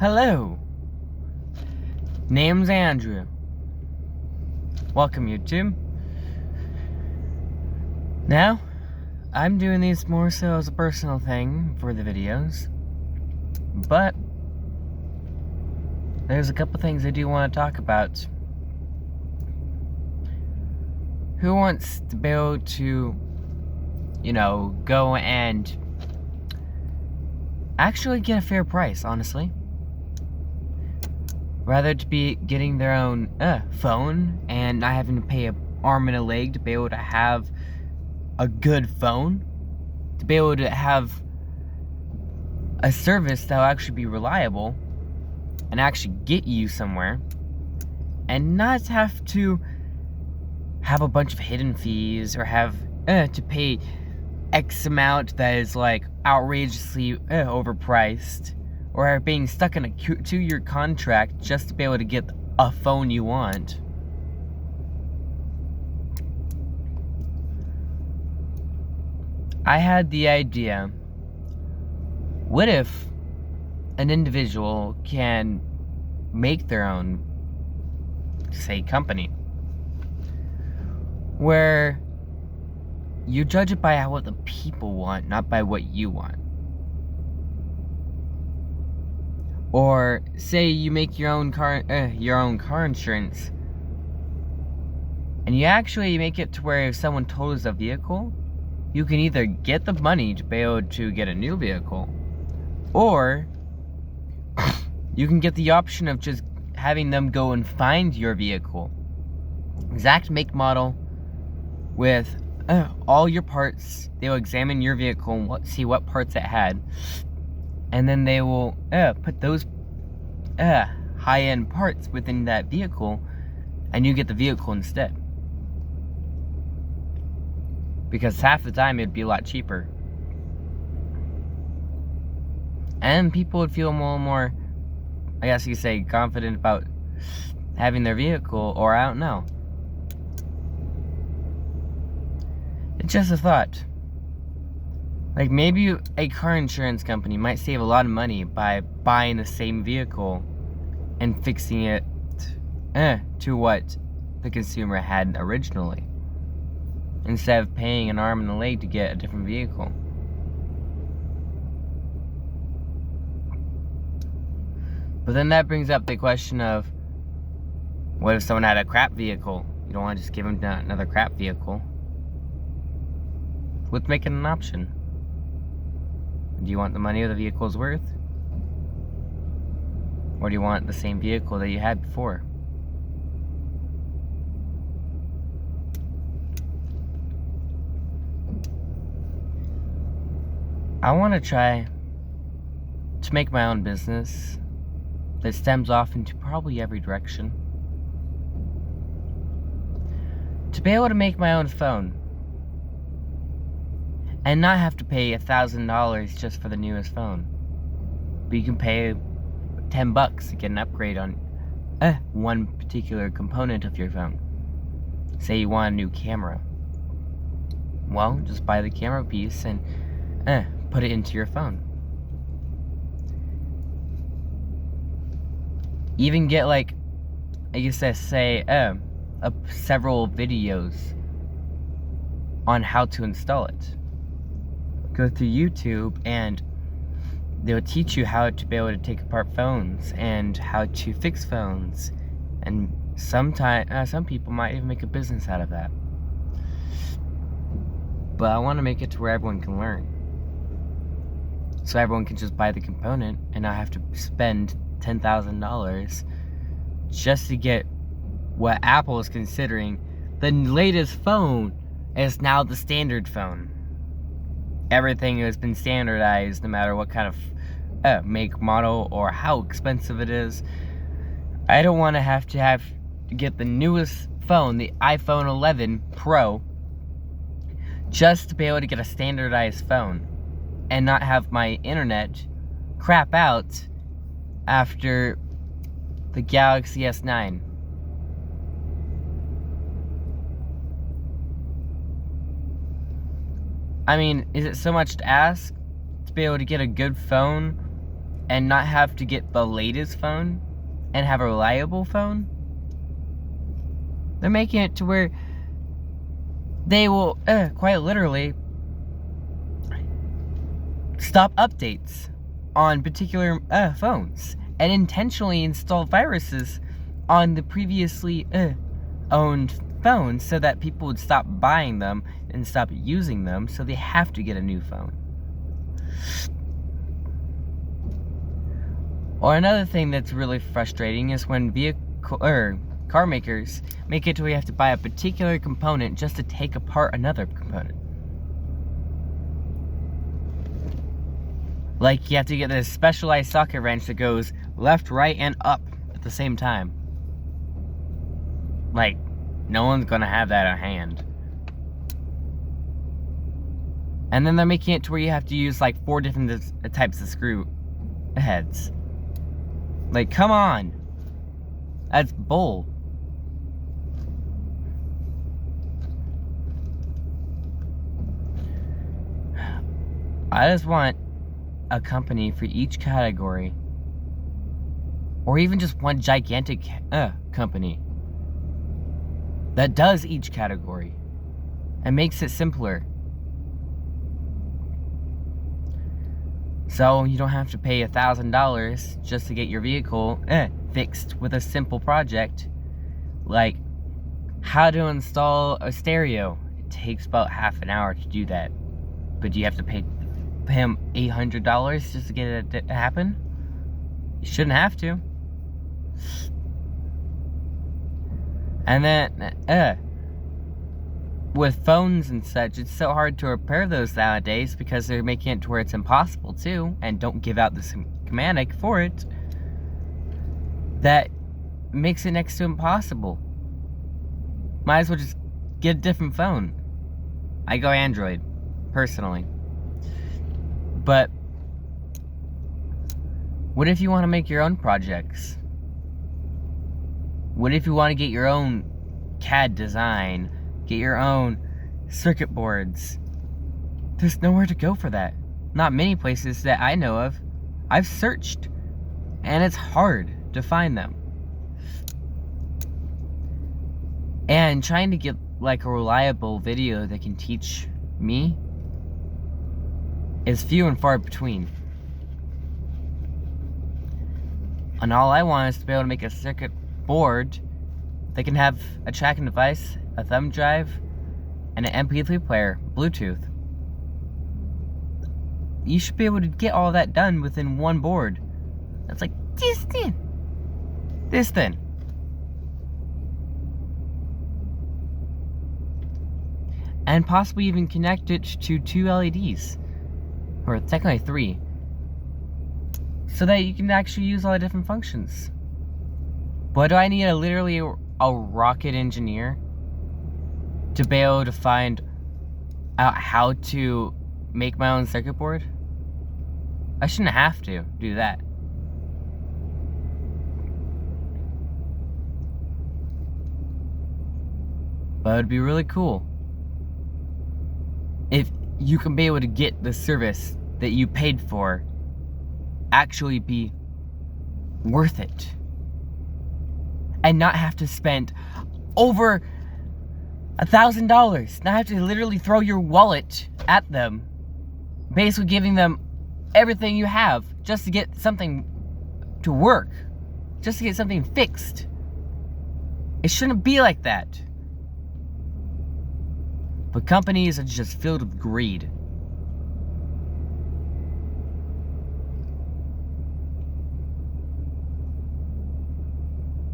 Hello. Name's Andrew. Welcome, YouTube. Now, I'm doing these more so as a personal thing for the videos, but there's a couple things I do want to talk about. Who wants to be able to, go and actually get a fair price, honestly? Rather to be getting their own phone and not having to pay an arm and a leg to be able to have a good phone, to be able to have a service that will actually be reliable and actually get you somewhere, and not have to have a bunch of hidden fees or have to pay X amount that is like outrageously overpriced, or being stuck in a 2-year contract just to be able to get a phone you want. I had the idea, what if an individual can make their own, say, company, where you judge it by what the people want, not by what you want. Or say you make your own car insurance, and you actually make it to where if someone tows a vehicle, you can either get the money to be able to get a new vehicle, or you can get the option of just having them go and find your vehicle, exact make, model, with all your parts. They will examine your vehicle and see what parts it had, and then they will put those high-end parts within that vehicle, and you get the vehicle instead. Because half the time it'd be a lot cheaper. And people would feel more, I guess you could say, confident about having their vehicle, or I don't know. It's just a thought. Like, maybe a car insurance company might save a lot of money by buying the same vehicle and fixing it to what the consumer had originally, instead of paying an arm and a leg to get a different vehicle. But then that brings up the question of, what if someone had a crap vehicle? You don't want to just give them another crap vehicle. Let's make it an option. Do you want the money the vehicle's worth? Or do you want the same vehicle that you had before? I want to try to make my own business that stems off into probably every direction. To be able to make my own phone and not have to pay $1,000 just for the newest phone. But you can pay $10 to get an upgrade on one particular component of your phone. Say you want a new camera. Well, just buy the camera piece and put it into your phone. Even get, like, I guess I say, several videos on how to install it. Go through YouTube and they'll teach you how to be able to take apart phones and how to fix phones, and some people might even make a business out of that. But I want to make it to where everyone can learn, so everyone can just buy the component and not have to spend $10,000 just to get what Apple is considering the latest phone is now the standard phone. Everything has been standardized, no matter what kind of make, model, or how expensive it is. I don't want to have to get the newest phone, the iPhone 11 Pro, just to be able to get a standardized phone and not have my internet crap out after the Galaxy S9. I mean, is it so much to ask to be able to get a good phone and not have to get the latest phone and have a reliable phone, they're making it to where they will quite literally stop updates on particular phones and intentionally install viruses on the previously owned phones so that people would stop buying them and stop using them, so they have to get a new phone. Or another thing that's really frustrating is when car makers make it to where you have to buy a particular component just to take apart another component. Like, you have to get this specialized socket wrench that goes left, right, and up at the same time. Like, no one's gonna have that on hand. And then they're making it to where you have to use like 4 different types of screw heads. Like, come on. That's bull. I just want a company for each category, or even just one gigantic company that does each category and makes it simpler, so you don't have to pay $1,000 just to get your vehicle fixed with a simple project like how to install a stereo. It takes about half an hour to do that, but do you have to pay him $800 just to get it to happen? You shouldn't have to. And then with phones and such, it's so hard to repair those nowadays because they're making it to where it's impossible to, and don't give out the schematic for it. That makes it next to impossible. Might as well just get a different phone. I go Android, personally. But what if you want to make your own projects? What if you want to get your own CAD design, get your own circuit boards? There's nowhere to go for that. Not many places that I know of. I've searched, and it's hard to find them. And trying to get like a reliable video that can teach me is few and far between. And all I want is to be able to make a circuit board that can have a tracking device, a thumb drive, and an MP3 player, Bluetooth. You should be able to get all that done within one board. That's like this thin. This thin. And possibly even connect it to 2 LEDs. Or technically 3. So that you can actually use all the different functions. But do I need literally a rocket engineer to be able to find out how to make my own circuit board? I shouldn't have to do that. But it'd be really cool if you can be able to get the service that you paid for actually be worth it, and not have to spend over $1,000, not have to literally throw your wallet at them, basically giving them everything you have just to get something to work, just to get something fixed. It shouldn't be like that. But companies are just filled with greed.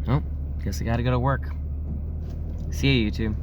Oh, guess I gotta go to work. See you, YouTube.